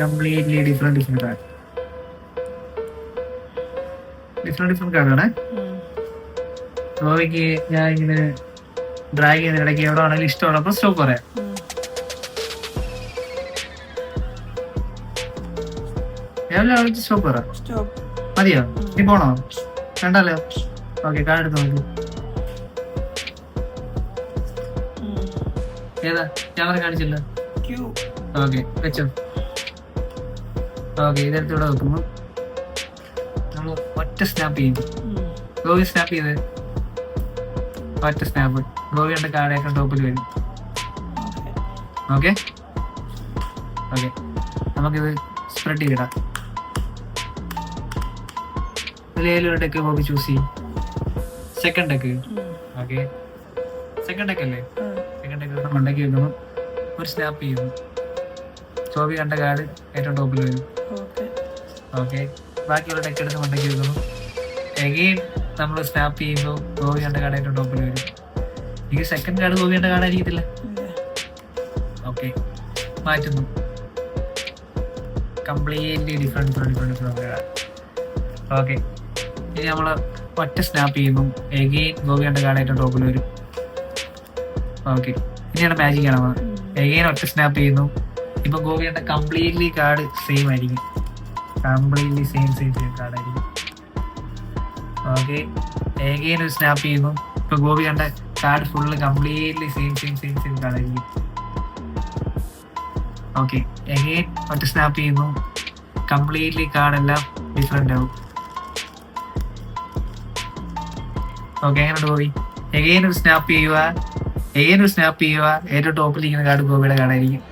Completely different കാർഡാണ്. ഗോവയ്ക്ക് ഞാൻ ഇങ്ങനെ ഡ്രാഗ് ചെയ്യുന്നതിനിടയ്ക്ക് എവിടെ ആണെങ്കിലും ഇഷ്ടമുള്ളപ്പോൾ സ്റ്റോപ്പ് പറയാം. രാവിലെ സ്റ്റോപ്പ് പറയാം. മതിയോ? നീ പോണോ? വേണ്ടല്ലോ. ഓക്കെ, കാർഡ് എടുത്ത് നോക്കൂ. ഏതാ? ക്യാമറ കാണിച്ചില്ല. ഓക്കെ, വെച്ചോ. ഓക്കെ, ഇതെടുത്ത് ഇവിടെ വെക്കുമ്പോൾ നമ്മൾ ഒറ്റ സ്നാപ്പ് ചെയ്യും. ഗോവി സ്നാപ്പ് ചെയ്ത് ഒറ്റ സ്നാപ്പ്. ഗോവിയുടെ കാർഡേറ്റം ടോപ്പിൽ വരും. ഓക്കെ ഓക്കെ, നമുക്കിത് സ്പ്രെഡ് ചെയ്തിടാം. ഇതിലേലും ഒരു ഡെക്ക് ഗോവി ചൂസ് ചെയ്യും. Second deck. Okay, second deck അല്ലേ? സെക്കൻഡ് ഡെക്ക് മണ്ടയ്ക്ക് വെക്കുന്നു, ഒരു സ്നാപ്പ് ചെയ്യുന്നു. ഗോവി കണ്ട കാർഡ് ഏറ്റവും ടോപ്പിൽ വരും. ഓക്കെ, ബാക്കിയുള്ള ഡെക്ക് എടുത്ത് മണ്ടയ്ക്ക് വെക്കുന്നു. എഗെയിൻ നമ്മൾ സ്നാപ്പ് ചെയ്യുമ്പോൾ ഗോവി കണ്ട കാർഡ് ഏറ്റവും ടോപ്പിൽ വരും. എനിക്ക് സെക്കൻഡ് കാർഡ് ഗോവി കണ്ട കാർഡ് ആയിരിക്കത്തില്ല. ഓക്കെ, മാറ്റുന്നു. Completely different. ഓക്കെ, ഇനി നമ്മൾ ഒറ്റ സ്നാപ്പ് ചെയ്യുന്നു. എഗെയിൻ ഗോവി കണ്ട കാർഡ് ഏറ്റവും ടോപ്പിൽ വരും. ഓക്കെ, ഇനിയാണ് മാജിക് ആണ്. എഗെയിൻ ഒറ്റ സ്നാപ്പ് ചെയ്യുന്നു. ഇപ്പൊ ഗോവി കണ്ട കംപ്ലീറ്റ്ലി കാർഡ് സെയിം ആയിരിക്കും. കംപ്ലീറ്റ്ലി സെയിം കാർഡ് ആയിരിക്കും. ഓക്കെ, എഗെയിൻ ഒരു സ്നാപ്പ് ചെയ്യുന്നു. ഇപ്പൊ ഗോവി കണ്ട card full completely same card ആയിരിക്കും. ഓക്കെ, എഗെയിൻ ഒറ്റ സ്നാപ്പ് ചെയ്യുന്നു. കംപ്ലീറ്റ്ലി കാർഡ് എല്ലാം ഡിഫറെന്റ് ആവും. ഓക്കെ, എങ്ങനെയുണ്ട് ഗോവി? എഗെയിൻ ഒരു സ്നാപ്പ് ചെയ്യുക. ഏറ്റവും ടോപ്പിൽ ഇരിക്കുന്ന കാർഡ് ഗോവിയുടെ കാർഡായിരിക്കും.